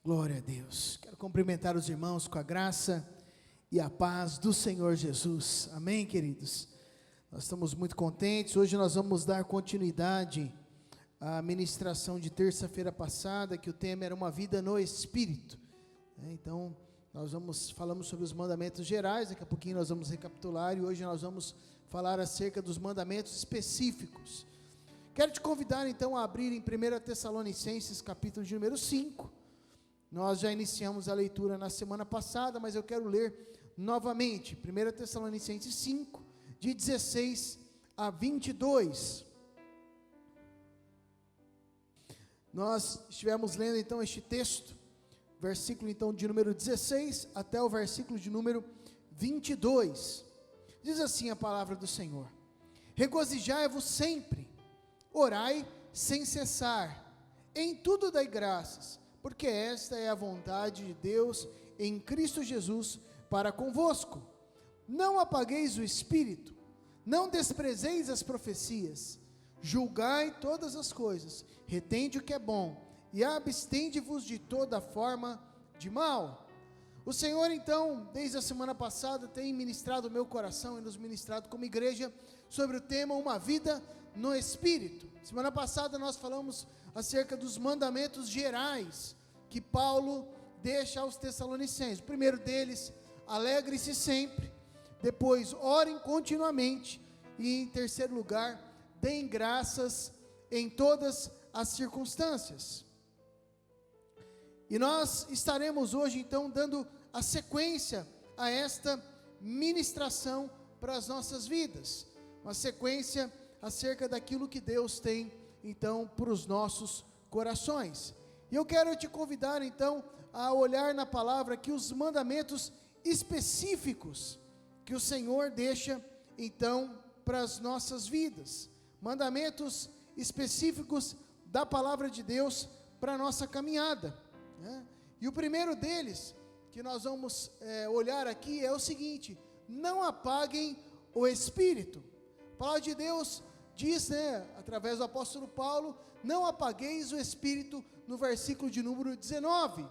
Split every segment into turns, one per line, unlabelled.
Glória a Deus. Quero cumprimentar os irmãos com a graça e a paz do Senhor Jesus. Amém, queridos? Nós estamos muito contentes. Hoje nós vamos dar continuidade à ministração de terça-feira passada, que o tema era uma vida no Espírito. Então, falamos sobre os mandamentos gerais, daqui a pouquinho nós vamos recapitular, e hoje nós vamos falar acerca dos mandamentos específicos. Quero te convidar então a abrir em 1 Tessalonicenses, capítulo de número 5. Nós já iniciamos a leitura na semana passada, mas eu quero ler novamente, 1 Tessalonicenses 5, de 16 a 22. Nós estivemos lendo então este texto, versículo então de número 16 até o versículo de número 22. Diz assim a palavra do Senhor: regozijai-vos sempre, orai sem cessar, em tudo dai graças, porque esta é a vontade de Deus em Cristo Jesus para convosco. Não apagueis o espírito, não desprezeis as profecias, julgai todas as coisas, retende o que é bom, e abstende-vos de toda forma de mal. O Senhor então, desde a semana passada, tem ministrado o meu coração e nos ministrado como igreja sobre o tema uma vida no Espírito. Semana passada nós falamos acerca dos mandamentos gerais que Paulo deixa aos Tessalonicenses. O primeiro deles, alegre-se sempre. Depois, orem continuamente. E em terceiro lugar, deem graças em todas as circunstâncias. E nós estaremos hoje então dando a sequência a esta ministração para as nossas vidas. Uma sequência acerca daquilo que Deus tem então para os nossos corações. E eu quero te convidar então a olhar na palavra aqui os mandamentos específicos que o Senhor deixa então para as nossas vidas. Mandamentos específicos da palavra de Deus para a nossa caminhada, né? E o primeiro deles que nós vamos olhar aqui é o seguinte: não apaguem o Espírito. A palavra de Deus diz, através do apóstolo Paulo, não apagueis o Espírito, no versículo de número 19,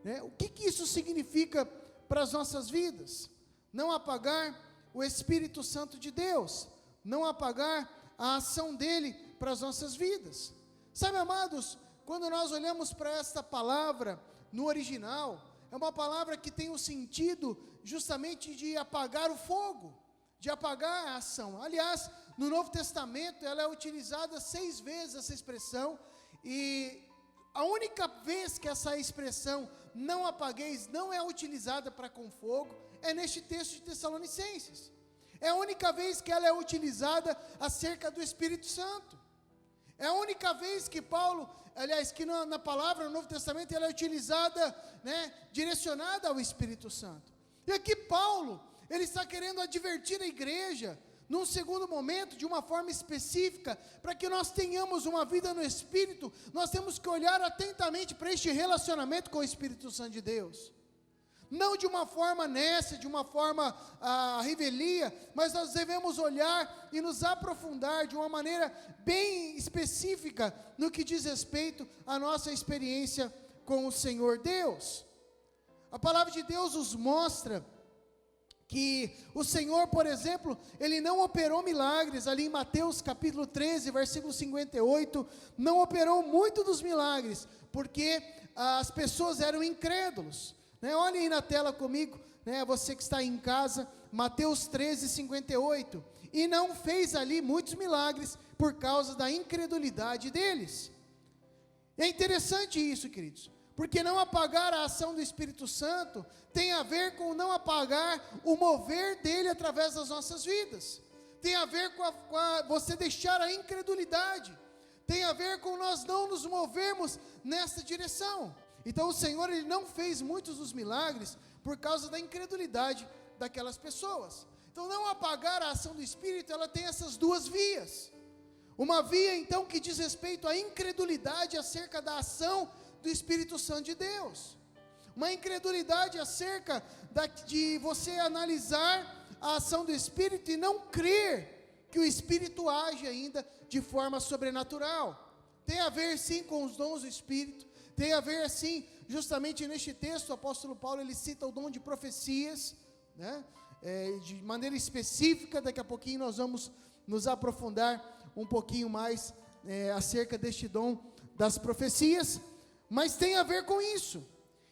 né? O que isso significa para as nossas vidas? Não apagar o Espírito Santo de Deus, não apagar a ação dele para as nossas vidas. Sabe, amados, quando nós olhamos para esta palavra no original, é uma palavra que tem o sentido justamente de apagar o fogo, de apagar a ação. Aliás, no Novo Testamento ela é utilizada 6 vezes essa expressão, e a única vez que essa expressão não apagueis não é utilizada para com fogo é neste texto de Tessalonicenses. É a única vez que ela é utilizada acerca do Espírito Santo. É a única vez que Paulo, aliás, que na palavra no Novo Testamento ela é utilizada, direcionada ao Espírito Santo. E aqui Paulo, ele está querendo advertir a igreja, num segundo momento, de uma forma específica, para que nós tenhamos uma vida no Espírito. Nós temos que olhar atentamente para este relacionamento com o Espírito Santo de Deus. Não de uma forma nécia, de uma forma revelia, mas nós devemos olhar e nos aprofundar de uma maneira bem específica no que diz respeito à nossa experiência com o Senhor Deus. A palavra de Deus nos mostra que o Senhor, por exemplo, ele não operou milagres, ali em Mateus capítulo 13, versículo 58, não operou muito dos milagres, porque as pessoas eram incrédulos. Olhem aí na tela comigo, você que está aí em casa, Mateus 13, 58, e não fez ali muitos milagres, por causa da incredulidade deles. É interessante isso, queridos, porque não apagar a ação do Espírito Santo tem a ver com não apagar o mover dele através das nossas vidas, tem a ver com você deixar a incredulidade, tem a ver com nós não nos movermos nessa direção. Então o Senhor, ele não fez muitos dos milagres por causa da incredulidade daquelas pessoas. Então não apagar a ação do Espírito, ela tem essas duas vias. Uma via então que diz respeito à incredulidade acerca da ação do Espírito Santo de Deus. Uma incredulidade acerca de você analisar a ação do Espírito e não crer que o Espírito age ainda de forma sobrenatural. Tem a ver sim com os dons do Espírito, Tem a ver, assim, justamente neste texto, o apóstolo Paulo, ele cita o dom de profecias, né? De maneira específica. Daqui a pouquinho nós vamos nos aprofundar um pouquinho mais acerca deste dom das profecias, mas tem a ver com isso.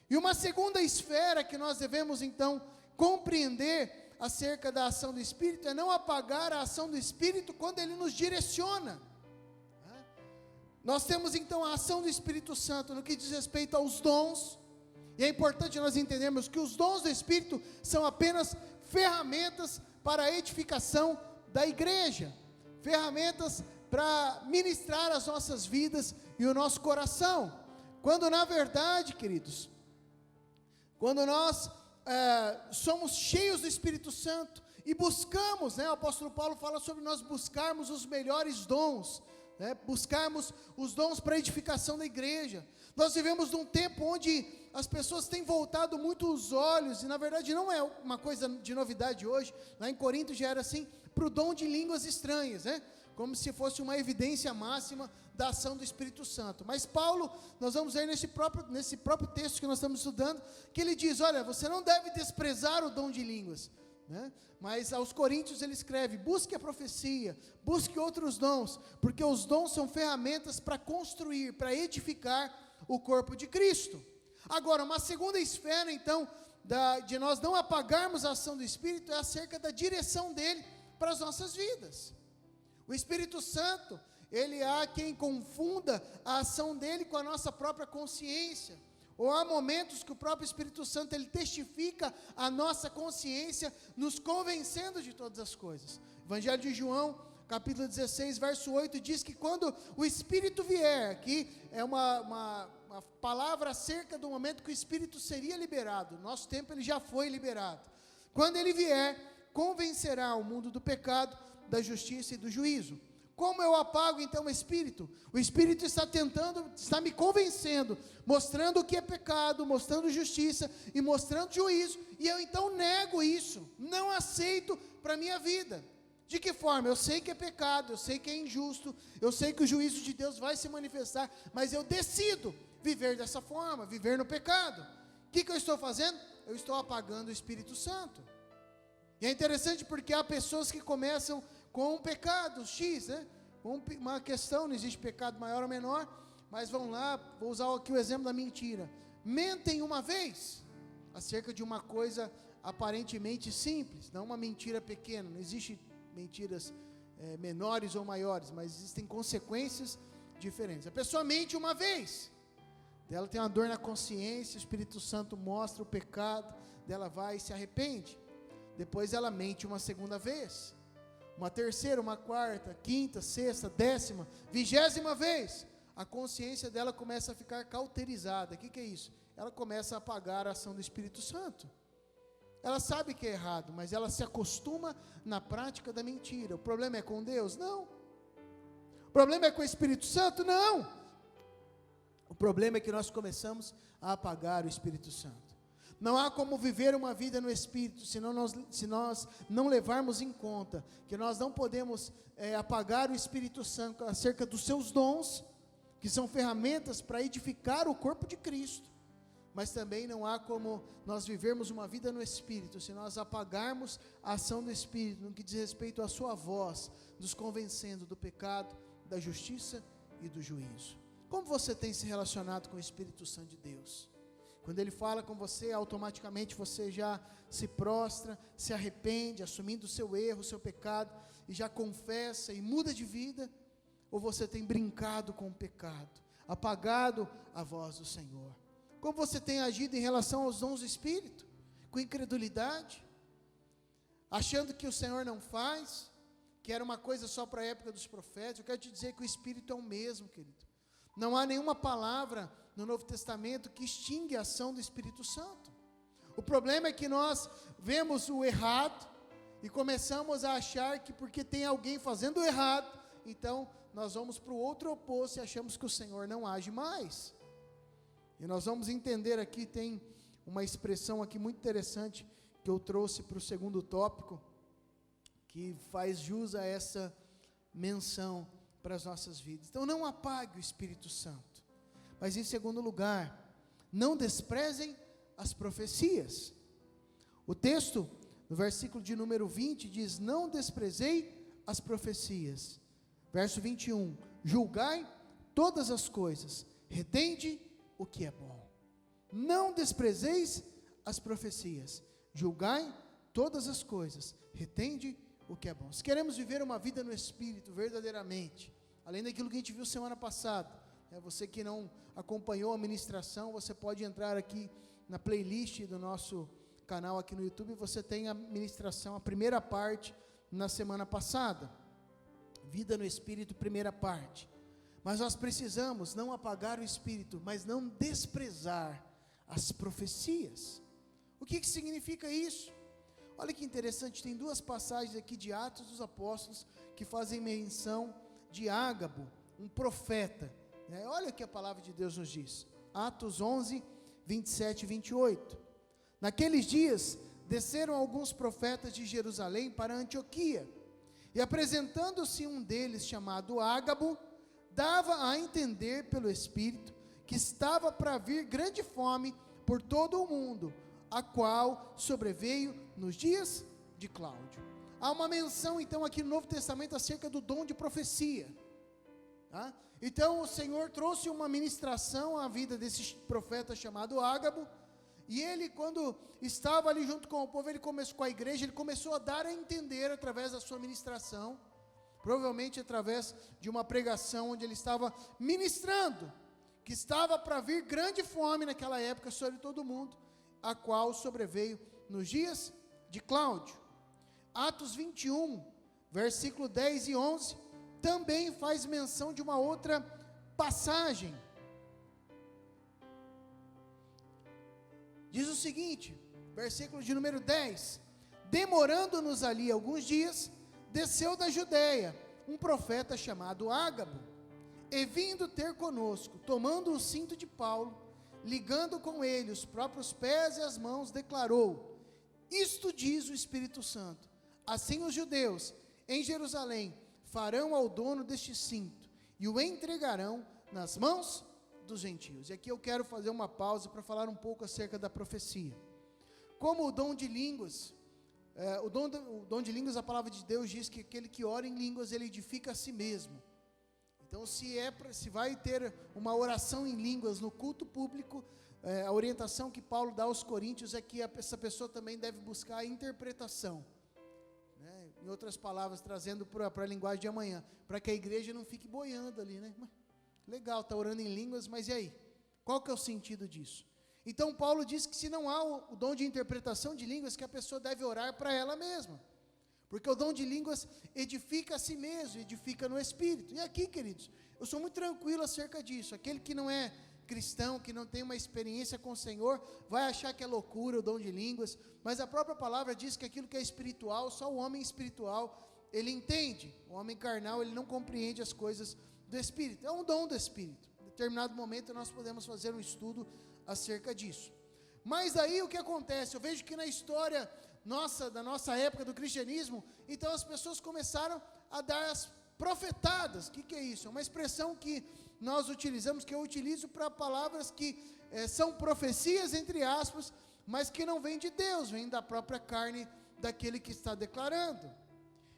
E uma segunda esfera que nós devemos então compreender acerca da ação do Espírito é não apagar a ação do Espírito quando ele nos direciona. Nós temos então a ação do Espírito Santo no que diz respeito aos dons, e é importante nós entendermos que os dons do Espírito são apenas ferramentas para a edificação da igreja, ferramentas para ministrar as nossas vidas e o nosso coração, quando na verdade, queridos, quando nós somos cheios do Espírito Santo e buscamos, o apóstolo Paulo fala sobre nós buscarmos os melhores dons, buscarmos os dons para a edificação da igreja. Nós vivemos num tempo onde as pessoas têm voltado muito os olhos, e na verdade não é uma coisa de novidade hoje, lá em Corinto já era assim, para o dom de línguas estranhas, como se fosse uma evidência máxima da ação do Espírito Santo. Mas Paulo, nós vamos ver nesse próprio texto que nós estamos estudando, que ele diz, olha, você não deve desprezar o dom de línguas, mas aos Coríntios ele escreve, busque a profecia, busque outros dons, porque os dons são ferramentas para construir, para edificar o corpo de Cristo. Agora, uma segunda esfera então, de nós não apagarmos a ação do Espírito, é acerca da direção dele para as nossas vidas. O Espírito Santo, ele há quem confunda a ação dele com a nossa própria consciência, ou há momentos que o próprio Espírito Santo, ele testifica a nossa consciência, nos convencendo de todas as coisas. Evangelho de João, capítulo 16, verso 8, diz que quando o Espírito vier, aqui é uma palavra acerca do momento que o Espírito seria liberado, nosso tempo ele já foi liberado, quando ele vier, convencerá o mundo do pecado, da justiça e do juízo. Como eu apago então o Espírito? O Espírito está me convencendo, mostrando o que é pecado, mostrando justiça e mostrando juízo, e eu então nego isso, não aceito para a minha vida. De que forma? Eu sei que é pecado, eu sei que é injusto, eu sei que o juízo de Deus vai se manifestar, mas eu decido viver dessa forma, viver no pecado. O que eu estou fazendo? Eu estou apagando o Espírito Santo. E é interessante porque há pessoas que começam com um pecado X, uma questão, não existe pecado maior ou menor, mas vão lá, vou usar aqui o exemplo da mentira, mentem uma vez, acerca de uma coisa aparentemente simples, não uma mentira pequena, não existe mentiras menores ou maiores, mas existem consequências diferentes. A pessoa mente uma vez, ela tem uma dor na consciência, o Espírito Santo mostra o pecado, dela vai e se arrepende, depois ela mente uma segunda vez, uma terceira, uma quarta, quinta, sexta, 10ª, 20ª vez, a consciência dela começa a ficar cauterizada. O que é isso? Ela começa a apagar a ação do Espírito Santo. Ela sabe que é errado, mas ela se acostuma na prática da mentira. O problema é com Deus? Não. O problema é com o Espírito Santo? Não. O problema é que nós começamos a apagar o Espírito Santo. Não há como viver uma vida no Espírito, se nós não levarmos em conta que nós não podemos apagar o Espírito Santo acerca dos seus dons, que são ferramentas para edificar o corpo de Cristo, mas também não há como nós vivermos uma vida no Espírito, se nós apagarmos a ação do Espírito, no que diz respeito à sua voz, nos convencendo do pecado, da justiça e do juízo. Como você tem se relacionado com o Espírito Santo de Deus? Quando ele fala com você, automaticamente você já se prostra, se arrepende, assumindo o seu erro, o seu pecado, e já confessa e muda de vida? Ou você tem brincado com o pecado, apagado a voz do Senhor? Como você tem agido em relação aos dons do Espírito? Com incredulidade? Achando que o Senhor não faz? Que era uma coisa só para a época dos profetas? Eu quero te dizer que o Espírito é o mesmo, querido. Não há nenhuma palavra no Novo Testamento que extingue a ação do Espírito Santo. O problema é que nós vemos o errado e começamos a achar que porque tem alguém fazendo o errado, então nós vamos para o outro oposto e achamos que o Senhor não age mais. E nós vamos entender aqui, tem uma expressão aqui muito interessante que eu trouxe para o segundo tópico, que faz jus a essa menção para as nossas vidas. Então não apague o Espírito Santo, Mas em segundo lugar, não desprezem as profecias. O texto, no versículo de número 20, diz: não desprezei as profecias. Verso 21, julgai todas as coisas, retende o que é bom. Não desprezeis as profecias, julgai todas as coisas, retende o que é bom. Se queremos viver uma vida no Espírito, verdadeiramente, além daquilo que a gente viu semana passada, você que não acompanhou a ministração, você pode entrar aqui na playlist do nosso canal aqui no YouTube, você tem a ministração, a primeira parte, na semana passada, vida no Espírito, primeira parte. Mas nós precisamos não apagar o Espírito, mas não desprezar as profecias. O que significa isso? Olha que interessante, tem duas passagens aqui de Atos dos Apóstolos, que fazem menção de Ágabo, um profeta. Olha o que a palavra de Deus nos diz, Atos 11, 27 e 28, naqueles dias, desceram alguns profetas de Jerusalém para Antioquia, e apresentando-se um deles, chamado Ágabo, dava a entender pelo Espírito, que estava para vir grande fome por todo o mundo, a qual sobreveio nos dias de Cláudio. Há uma menção então aqui no Novo Testamento acerca do dom de profecia, tá? Então o Senhor trouxe uma ministração à vida desse profeta chamado Ágabo, e ele, quando estava ali junto com o povo, ele começou com a igreja, ele começou a dar a entender através da sua ministração, provavelmente através de uma pregação onde ele estava ministrando, que estava para vir grande fome naquela época sobre todo mundo, a qual sobreveio nos dias de Cláudio. Atos 21, versículo 10 e 11, também faz menção de uma outra passagem. Diz o seguinte, versículo de número 10, demorando-nos ali alguns dias, desceu da Judeia um profeta chamado Ágabo, e vindo ter conosco, tomando o cinto de Paulo, ligando com ele os próprios pés e as mãos, declarou: isto diz o Espírito Santo, assim os judeus em Jerusalém farão ao dono deste cinto, e o entregarão nas mãos dos gentios. E aqui eu quero fazer uma pausa para falar um pouco acerca da profecia. Como o dom de línguas, o dom de línguas, a palavra de Deus diz que aquele que ora em línguas, ele edifica a si mesmo. Então, se vai ter uma oração em línguas no culto público, a orientação que Paulo dá aos coríntios é que essa pessoa também deve buscar a interpretação, né? Em outras palavras, trazendo para a linguagem de amanhã, para que a igreja não fique boiando ali, né? Legal, está orando em línguas, mas e aí? Qual que é o sentido disso? Então Paulo diz que se não há o dom de interpretação de línguas, que a pessoa deve orar para ela mesma, porque o dom de línguas edifica a si mesmo, edifica no Espírito. E aqui, queridos, eu sou muito tranquilo acerca disso. Aquele que não é cristão, que não tem uma experiência com o Senhor, vai achar que é loucura o dom de línguas, mas a própria palavra diz que aquilo que é espiritual, só o homem espiritual, ele entende. O homem carnal, ele não compreende as coisas do Espírito, é um dom do Espírito. Em determinado momento nós podemos fazer um estudo acerca disso. Mas aí o que acontece? Eu vejo que na história da nossa época do cristianismo, então as pessoas começaram a dar as profetadas. O que é isso? É uma expressão que nós utilizamos, que eu utilizo para palavras que são profecias, entre aspas, mas que não vêm de Deus, vêm da própria carne daquele que está declarando.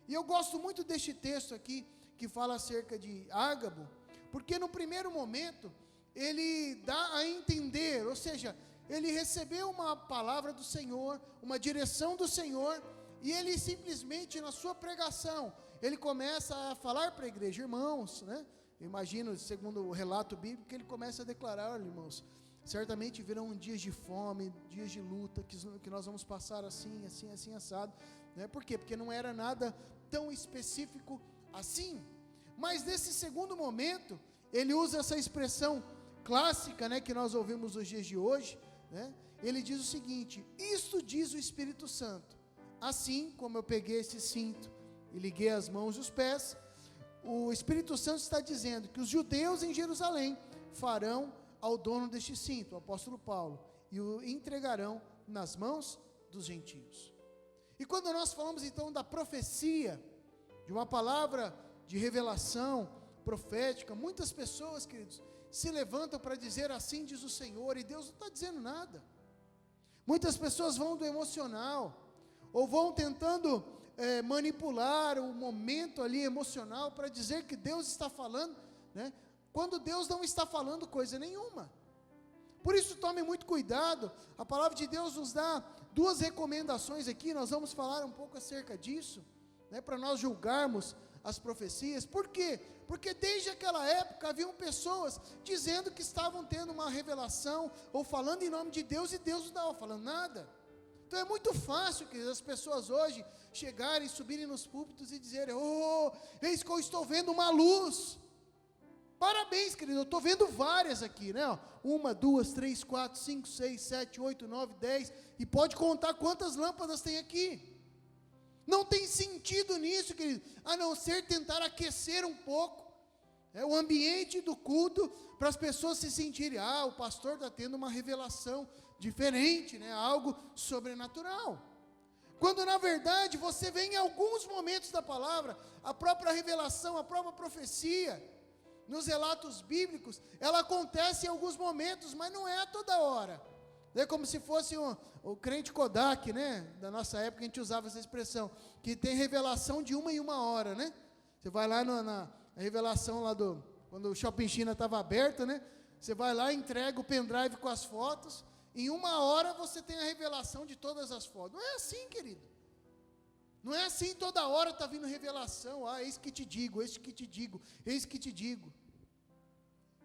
E eu gosto muito deste texto aqui, que fala acerca de Ágabo, porque no primeiro momento, ele dá a entender, ou seja, ele recebeu uma palavra do Senhor, uma direção do Senhor, e ele simplesmente na sua pregação, ele começa a falar para a igreja, irmãos, né? Imagino, segundo o relato bíblico, que ele começa a declarar: olha, irmãos, certamente virão dias de fome, dias de luta, que nós vamos passar assim, assim, assim, assado, né? Por quê? Porque não era nada tão específico assim. Mas nesse segundo momento, ele usa essa expressão clássica, né, que nós ouvimos nos dias de hoje, né? Ele diz o seguinte: isto diz o Espírito Santo, assim como eu peguei esse cinto e liguei as mãos e os pés, o Espírito Santo está dizendo que os judeus em Jerusalém farão ao dono deste cinto, o apóstolo Paulo, e o entregarão nas mãos dos gentios. E quando nós falamos então da profecia, de uma palavra de revelação profética, muitas pessoas, queridos, se levantam para dizer assim diz o Senhor, e Deus não está dizendo nada. Muitas pessoas vão do emocional, ou vão tentando manipular o momento ali emocional para dizer que Deus está falando, né, quando Deus não está falando coisa nenhuma. Por isso tome muito cuidado. A palavra de Deus nos dá duas recomendações aqui, nós vamos falar um pouco acerca disso, né, para nós julgarmos as profecias. Por quê? Porque desde aquela época haviam pessoas dizendo que estavam tendo uma revelação, ou falando em nome de Deus, e Deus não estava falando nada. Então é muito fácil que as pessoas hoje chegarem, subirem nos púlpitos e dizerem: oh, eis que eu estou vendo uma luz. Parabéns, querido, eu estou vendo várias aqui, né? 1, 2, 3, 4, 5, 6, 7, 8, 9, 10, e pode contar quantas lâmpadas tem aqui. Não tem sentido nisso, querido, a não ser tentar aquecer um pouco o ambiente do culto, para as pessoas se sentirem: ah, o pastor está tendo uma revelação diferente, né? Algo sobrenatural. Quando na verdade você vê em alguns momentos da palavra, a própria revelação, a própria profecia, nos relatos bíblicos, ela acontece em alguns momentos, mas não é a toda hora. É como se fosse o crente Kodak, né? Da nossa época a gente usava essa expressão, que tem revelação de 1 em 1 hora, né? Você vai lá na revelação lá quando o Shopping China estava aberto, né? Você vai lá, entrega o pendrive com as fotos, em 1 hora você tem a revelação de todas as fotos. Não é assim, querido. Não é assim, toda hora está vindo revelação. Ah, eis que te digo, eis que te digo, eis que te digo.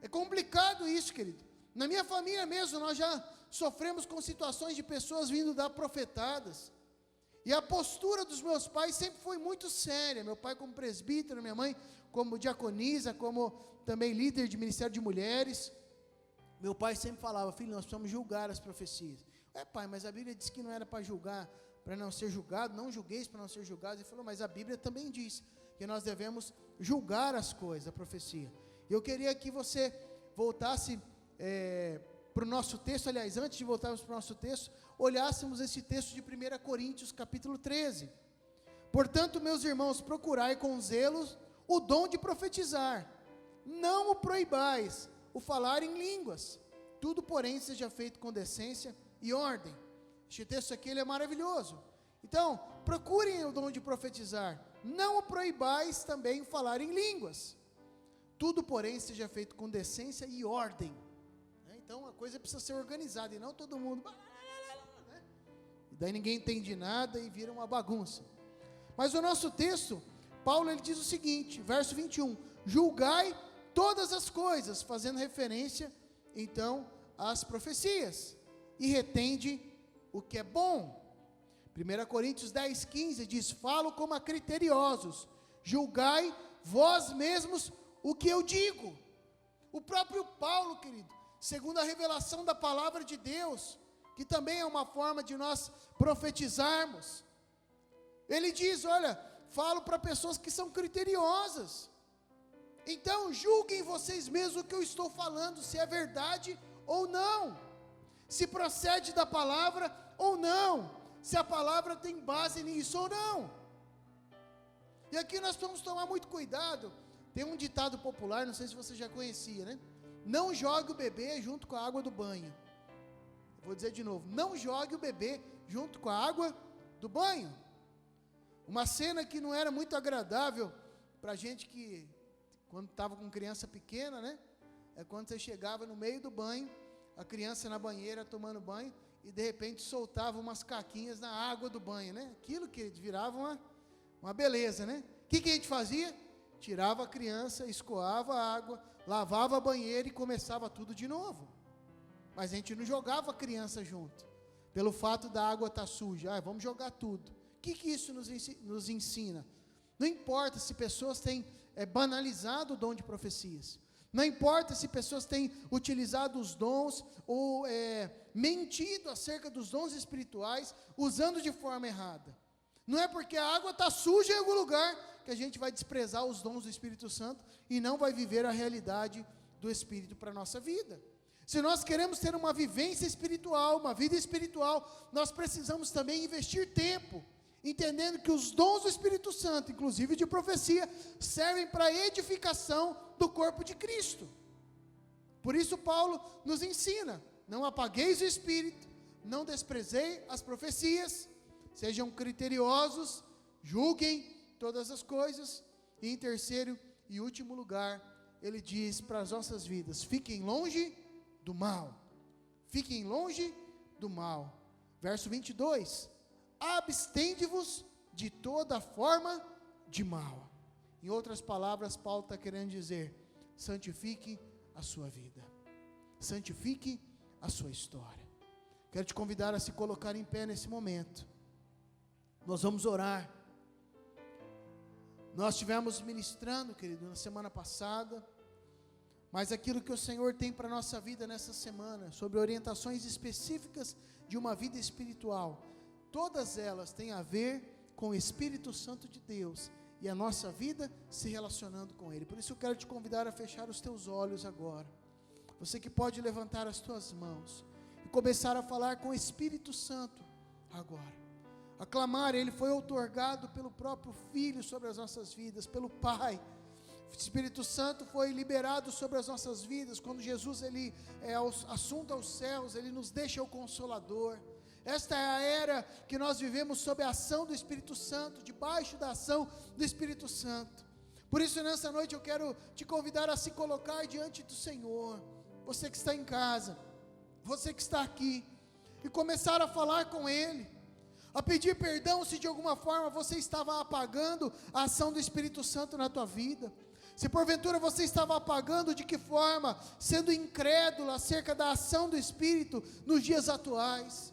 É complicado isso, querido. Na minha família mesmo, nós já sofremos com situações de pessoas vindo dar profetadas. E a postura dos meus pais sempre foi muito séria. Meu pai como presbítero, minha mãe como diaconisa, como também líder de ministério de mulheres. Meu pai sempre falava: filho, nós precisamos julgar as profecias. Pai, mas a Bíblia diz que não era para julgar, para não ser julgado, não julgueis para não ser julgados. Ele falou: mas a Bíblia também diz que nós devemos julgar as coisas, a profecia. E eu queria que você voltasse para o nosso texto, aliás, antes de voltarmos para o nosso texto, olhássemos esse texto de 1 Coríntios, capítulo 13. Portanto, meus irmãos, procurai com zelo o dom de profetizar, não o proibais, o falar em línguas, tudo, porém, seja feito com decência e ordem. Este texto aqui, ele é maravilhoso. Então, procurem o dom de profetizar, não o proibais também o falar em línguas, tudo, porém, seja feito com decência e ordem. Então, a coisa precisa ser organizada, e não todo mundo, né? E daí ninguém entende nada e vira uma bagunça. Mas o nosso texto, Paulo, ele diz o seguinte, verso 21, julgai todas as coisas, fazendo referência, então, às profecias, e retende o que é bom. 1 Coríntios 10, 15 diz: falo como a criteriosos, julgai vós mesmos o que eu digo. O próprio Paulo, querido, segundo a revelação da palavra de Deus, que também é uma forma de nós profetizarmos, ele diz: olha, falo para pessoas que são criteriosas, então julguem vocês mesmos o que eu estou falando, se é verdade ou não, se procede da palavra ou não, se a palavra tem base nisso ou não. E aqui nós vamos tomar muito cuidado. Tem um ditado popular, não sei se você já conhecia, né? Não jogue o bebê junto com a água do banho. Vou dizer de novo: não jogue o bebê junto com a água do banho. Uma cena que não era muito agradável para a gente que, quando estava com criança pequena, né? É quando você chegava no meio do banho, a criança na banheira tomando banho, e de repente soltava umas caquinhas na água do banho, né? Aquilo que virava uma beleza, né? O que a gente fazia? Tirava a criança, escoava a água, lavava a banheira e começava tudo de novo. Mas a gente não jogava a criança junto, pelo fato da água estar suja. Vamos jogar tudo. O que isso nos ensina? Não importa se pessoas têm banalizado o dom de profecias, não importa se pessoas têm utilizado os dons, ou mentido acerca dos dons espirituais, usando de forma errada. Não é porque a água está suja em algum lugar que a gente vai desprezar os dons do Espírito Santo e não vai viver a realidade do Espírito para a nossa vida. Se nós queremos ter uma vivência espiritual, uma vida espiritual, nós precisamos também investir tempo, entendendo que os dons do Espírito Santo, inclusive de profecia, servem para a edificação do corpo de Cristo. Por isso Paulo nos ensina: não apagueis o espírito, não desprezei as profecias, sejam criteriosos, julguem todas as coisas. E em terceiro e último lugar, ele diz para as nossas vidas: fiquem longe do mal. Fiquem longe do mal. Verso 22: abstende-vos de toda forma de mal. Em outras palavras, Paulo está querendo dizer: santifique a sua vida, santifique a sua história. Quero te convidar a se colocar em pé nesse momento. Nós vamos orar. Nós estivemos ministrando, querido, na semana passada, mas aquilo que o Senhor tem para a nossa vida nessa semana, sobre orientações específicas de uma vida espiritual, todas elas têm a ver com o Espírito Santo de Deus e a nossa vida se relacionando com Ele. Por isso eu quero te convidar a fechar os teus olhos agora. Você que pode levantar as tuas mãos e começar a falar com o Espírito Santo agora. Aclamar, Ele foi outorgado pelo próprio Filho sobre as nossas vidas, pelo Pai. O Espírito Santo foi liberado sobre as nossas vidas, quando Jesus ele é assunto aos céus, Ele nos deixa o Consolador. Esta é a era que nós vivemos sob a ação do Espírito Santo, debaixo da ação do Espírito Santo. Por isso nessa noite eu quero te convidar a se colocar diante do Senhor, você que está em casa, você que está aqui, e começar a falar com Ele, a pedir perdão se de alguma forma você estava apagando a ação do Espírito Santo na tua vida. Se porventura você estava apagando, de que forma? Sendo incrédulo acerca da ação do Espírito nos dias atuais,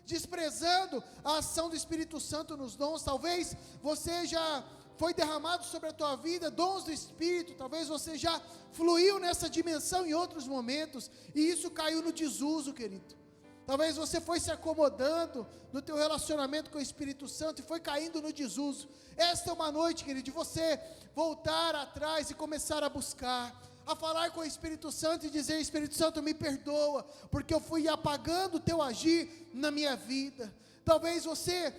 desprezando a ação do Espírito Santo nos dons. Talvez você já foi derramado sobre a tua vida dons do Espírito, talvez você já fluiu nessa dimensão em outros momentos, e isso caiu no desuso, querido. Talvez você foi se acomodando no teu relacionamento com o Espírito Santo e foi caindo no desuso. Esta é uma noite, querido, de você voltar atrás e começar a buscar, a falar com o Espírito Santo e dizer: Espírito Santo, me perdoa, porque eu fui apagando o teu agir na minha vida. Talvez você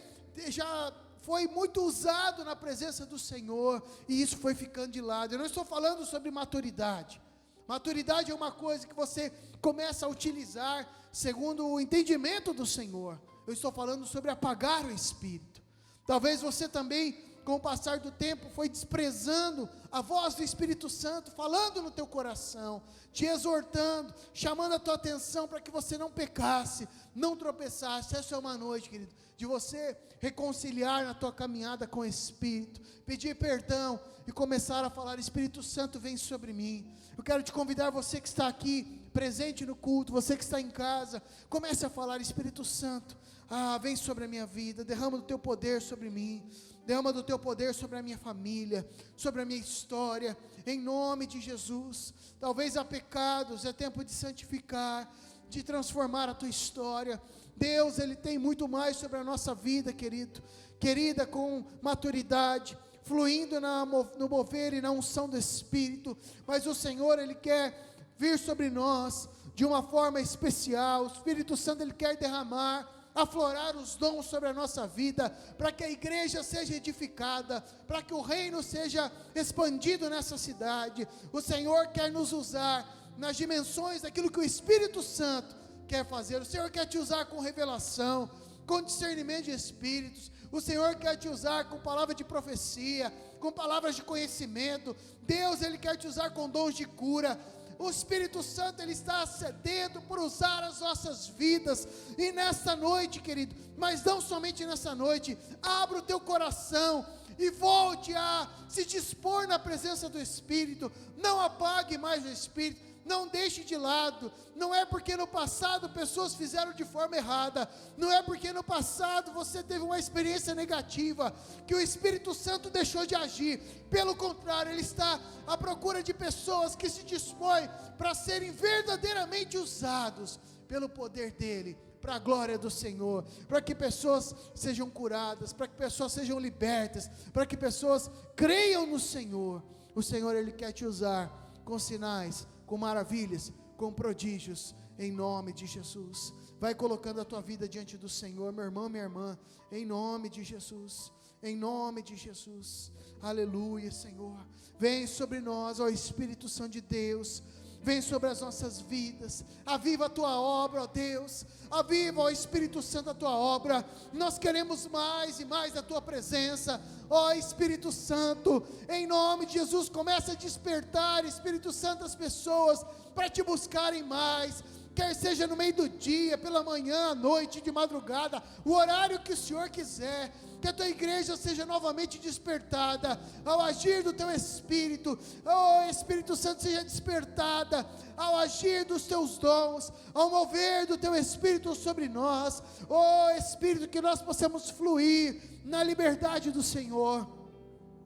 já foi muito usado na presença do Senhor e isso foi ficando de lado. Eu não estou falando sobre maturidade. Maturidade é uma coisa que você começa a utilizar segundo o entendimento do Senhor. Eu estou falando sobre apagar o Espírito. Talvez você também, com o passar do tempo, foi desprezando a voz do Espírito Santo, falando no teu coração, te exortando, chamando a tua atenção para que você não pecasse, não tropeçasse. Essa é uma noite, querido, de você reconciliar na tua caminhada com o Espírito, pedir perdão e começar a falar: Espírito Santo, vem sobre mim. Eu quero te convidar, você que está aqui presente no culto, você que está em casa, comece a falar: Espírito Santo, vem sobre a minha vida, derrama do teu poder sobre mim, derrama do teu poder sobre a minha família, sobre a minha história, em nome de Jesus. Talvez há pecados, é tempo de santificar, de transformar a tua história. Deus, Ele tem muito mais sobre a nossa vida, querido, querida, com maturidade, fluindo no mover e na unção do Espírito. Mas o Senhor, Ele quer vir sobre nós de uma forma especial. O Espírito Santo, Ele quer derramar, aflorar os dons sobre a nossa vida, para que a igreja seja edificada, para que o reino seja expandido nessa cidade. O Senhor quer nos usar nas dimensões daquilo que o Espírito Santo quer fazer. O Senhor quer te usar com revelação, com discernimento de espíritos. O Senhor quer te usar com palavra de profecia, com palavras de conhecimento. Deus, Ele quer te usar com dons de cura. O Espírito Santo, Ele está sedento por usar as nossas vidas. E nesta noite, querido, mas não somente nessa noite, abra o teu coração e volte a se dispor na presença do Espírito. Não apague mais o Espírito, não deixe de lado. Não é porque no passado pessoas fizeram de forma errada, não é porque no passado você teve uma experiência negativa, que o Espírito Santo deixou de agir. Pelo contrário, Ele está à procura de pessoas que se dispõem para serem verdadeiramente usados pelo poder dEle, para a glória do Senhor, para que pessoas sejam curadas, para que pessoas sejam libertas, para que pessoas creiam no Senhor. O Senhor, Ele quer te usar com sinais, com maravilhas, com prodígios, em nome de Jesus. Vai colocando a tua vida diante do Senhor, meu irmão, minha irmã, em nome de Jesus, em nome de Jesus. Aleluia, Senhor. Vem sobre nós, ó Espírito Santo de Deus. vem sobre as nossas vidas, aviva a tua obra, ó Deus, aviva, ó Espírito Santo, a tua obra. Nós queremos mais e mais da tua presença, ó Espírito Santo, em nome de Jesus. Começa a despertar, Espírito Santo, as pessoas para te buscarem mais, quer seja no meio do dia, pela manhã, à noite, de madrugada, o horário que o Senhor quiser. Que a tua igreja seja novamente despertada ao agir do teu Espírito, ó Espírito Santo, seja despertada ao agir dos teus dons, ao mover do teu Espírito sobre nós, ó Espírito, que nós possamos fluir na liberdade do Senhor,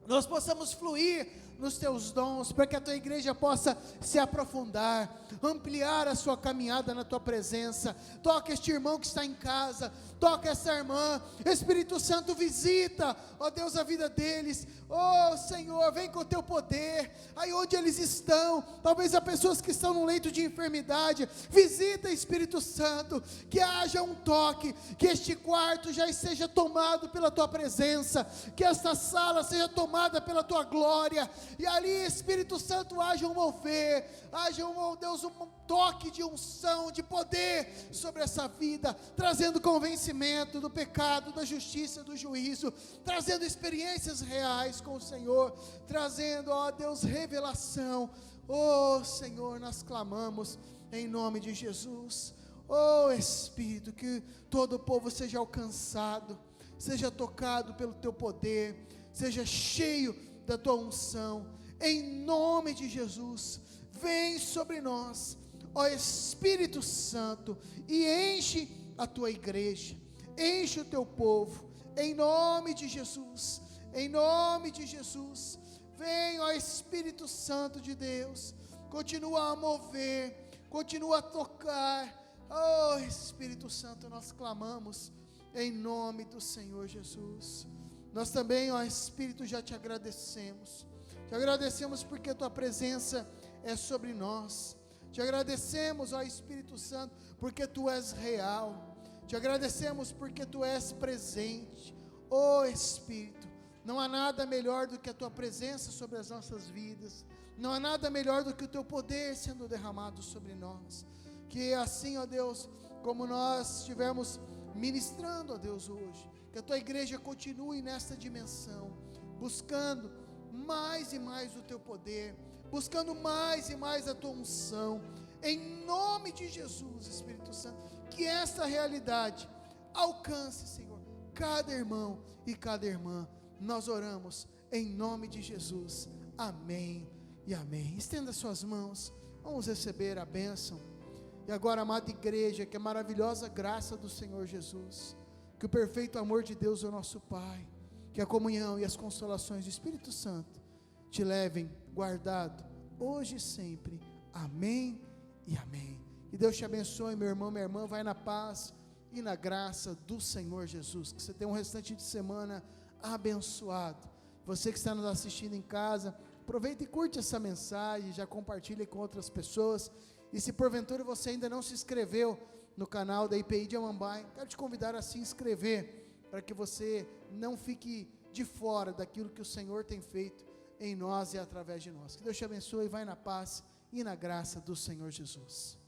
nós possamos fluir nos teus dons, para que a tua igreja possa se aprofundar, ampliar a sua caminhada na tua presença. Toca este irmão que está em casa, toca essa irmã, Espírito Santo, visita, ó Deus, a vida deles, ó Senhor, vem com o teu poder, aí onde eles estão, talvez há pessoas que estão no leito de enfermidade, visita, Espírito Santo, que haja um toque, que este quarto já seja tomado pela tua presença, que esta sala seja tomada pela tua glória, e ali, Espírito Santo, haja um mover, haja Deus, um toque de unção, de poder sobre essa vida, trazendo convencimento do pecado, da justiça, do juízo, trazendo experiências reais com o Senhor, trazendo, ó Deus, revelação. Ó Senhor, nós clamamos em nome de Jesus, ó Espírito, que todo o povo seja alcançado, seja tocado pelo teu poder, seja cheio da tua unção, em nome de Jesus. Vem sobre nós, ó Espírito Santo, e enche a tua igreja, enche o teu povo, em nome de Jesus, em nome de Jesus. Vem, ó Espírito Santo de Deus, continua a mover, continua a tocar, ó Espírito Santo, nós clamamos em nome do Senhor Jesus. Nós também, ó Espírito, já te agradecemos porque a tua presença é sobre nós, te agradecemos, ó Espírito Santo, porque tu és real, te agradecemos porque tu és presente, ó Espírito. Não há nada melhor do que a tua presença sobre as nossas vidas, não há nada melhor do que o teu poder sendo derramado sobre nós, que assim, ó Deus, como nós estivemos ministrando, ó Deus, hoje, que a tua igreja continue nesta dimensão, buscando mais e mais o teu poder, buscando mais e mais a tua unção, em nome de Jesus, Espírito Santo, que esta realidade alcance, Senhor, cada irmão e cada irmã. Nós oramos em nome de Jesus, amém e amém. Estenda suas mãos, vamos receber a bênção. E agora, amada igreja, que a maravilhosa graça do Senhor Jesus, que o perfeito amor de Deus, o nosso Pai, que a comunhão e as consolações do Espírito Santo te levem guardado hoje e sempre, amém e amém. Que Deus te abençoe, meu irmão, minha irmã, vai na paz e na graça do Senhor Jesus, que você tenha um restante de semana abençoado. Você que está nos assistindo em casa, aproveita e curte essa mensagem, já compartilhe com outras pessoas, e se porventura você ainda não se inscreveu no canal da IPI de Amambai, quero te convidar a se inscrever, para que você não fique de fora daquilo que o Senhor tem feito em nós e através de nós. Que Deus te abençoe, vai na paz e na graça do Senhor Jesus.